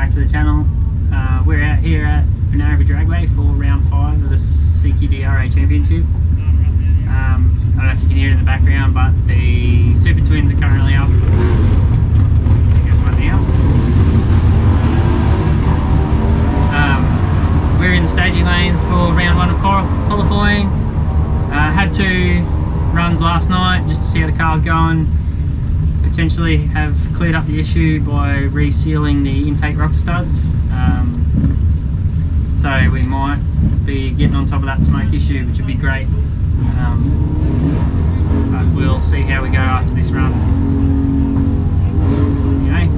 back to the channel. We're out here at Benaraby Dragway for round 5 of the CQDRA Championship. I don't know if you can hear it in the background, but the Super Twins are currently up. There's one now. We're in the staging lanes for round 1 of qualifying. Had 2 runs last night just to see how the car's going. Potentially have cleared up the issue by resealing the intake rocker studs, so we might be getting on top of that smoke issue, which would be great. But we'll see how we go after this run. Okay.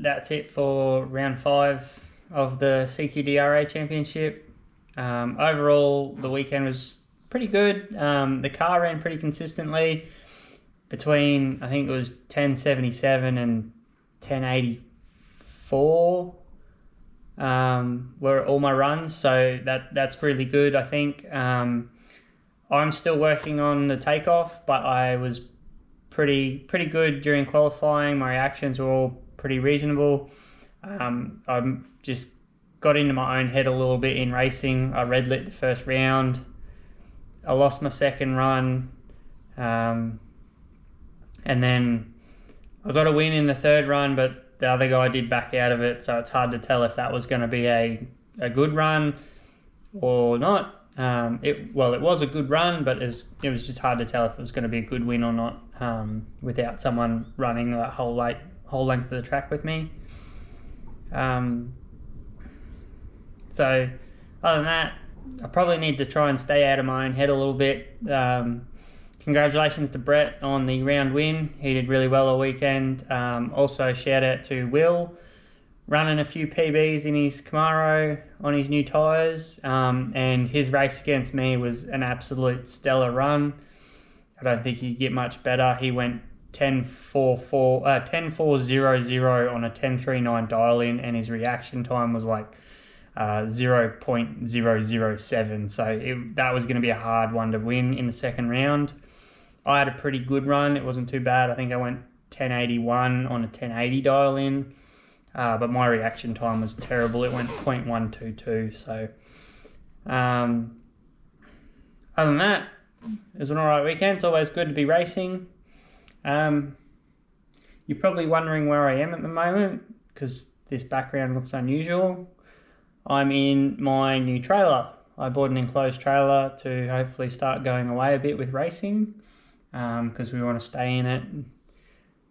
that's it for round 5 of the CQDRA Championship. Overall, the weekend was pretty good. The car ran pretty consistently between, I think it was 1077 and 1084 were all my runs, so that's really good, I think. I'm still working on the takeoff, but I was pretty good during qualifying. My reactions were all pretty reasonable. I just got into my own head a little bit in racing. I red lit the first round. I lost my second run, and then I got a win in the third run, but the other guy did back out of it, so it's hard to tell if that was going to be a good run or not. It was a good run, but it was just hard to tell if it was going to be a good win or not without someone running that whole length of the track with me. So other than that, I probably need to try and stay out of my own head a little bit. Congratulations to Brett on the round win. He did really well all weekend. Also shout out to Will, running a few PBs in his Camaro on his new tyres, and his race against me was an absolute stellar run. I don't think he could get much better. He went 10.400 on a 10.39 dial-in, and his reaction time was like 0.007, so that was going to be a hard one to win in the second round. I had a pretty good run. It wasn't too bad. I think I went 1081 on a 1080 dial-in. But my reaction time was terrible. It went 0.122. So, other than that, it was an alright weekend. It's always good to be racing. You're probably wondering where I am at the moment because this background looks unusual. I'm in my new trailer. I bought an enclosed trailer to hopefully start going away a bit with racing because we want to stay in it.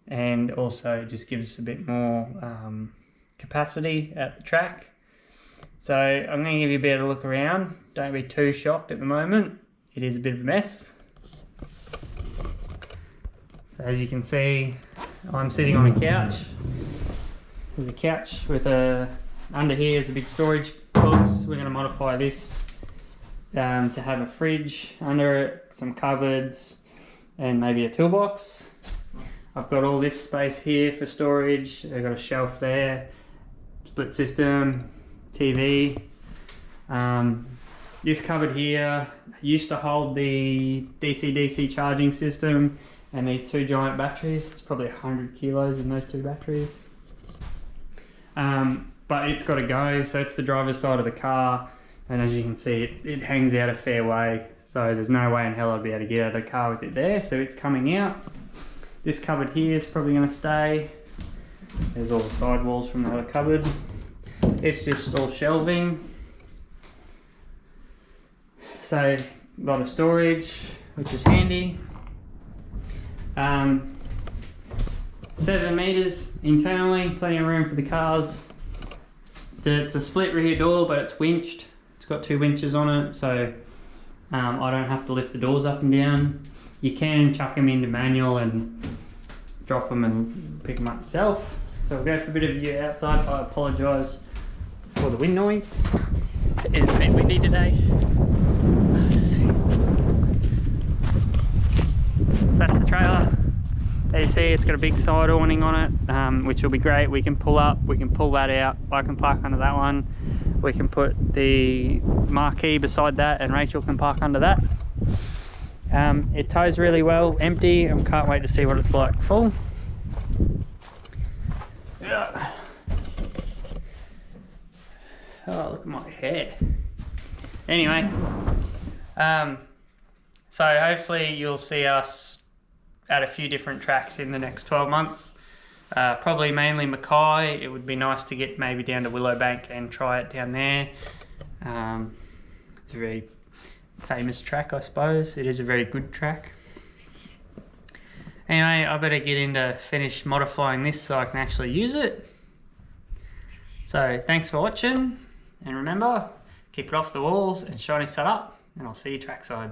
And also it just gives us a bit more capacity at the track. So I'm going to give you a bit of a look around. Don't be too shocked at the moment. It is a bit of a mess. So as you can see, I'm sitting on a couch. There's a couch with under here is a big storage box. We're going to modify this to have a fridge under it, some cupboards, and maybe a toolbox. I've got all this space here for storage. I've got a shelf there, split system, TV. This cupboard here used to hold the DC-DC charging system and these two giant batteries. It's probably 100 kilos in those two batteries. But it's got to go, so it's the driver's side of the car, and as you can see, it hangs out a fair way, so there's no way in hell I'd be able to get out of the car with it there, so it's coming out. This cupboard here is probably going to stay. There's all the sidewalls from the other cupboard. It's just all shelving. So, a lot of storage, which is handy. 7 meters internally, plenty of room for the cars. It's a split rear door, but it's winched. It's got 2 winches on it, so I don't have to lift the doors up and down. You can chuck them into manual and drop them and pick them up yourself. So we'll go for a bit of a view outside. I apologise for the wind noise. It's a bit windy today. That's the trailer. As you see, it's got a big side awning on it, which will be great. We can pull up, we can pull that out. I can park under that one. We can put the marquee beside that, and Rachel can park under that. It tows really well, empty. I can't wait to see what it's like full. Yeah. Oh, look at my hair. Anyway, so hopefully you'll see us at a few different tracks in the next 12 months. Probably mainly Mackay. It would be nice to get maybe down to Willowbank and try it down there. It's a very famous track, I suppose. It is a very good track. Anyway, I better get in to finish modifying this so I can actually use it. So thanks for watching, and remember, keep it off the walls and shining side up, and I'll see you trackside.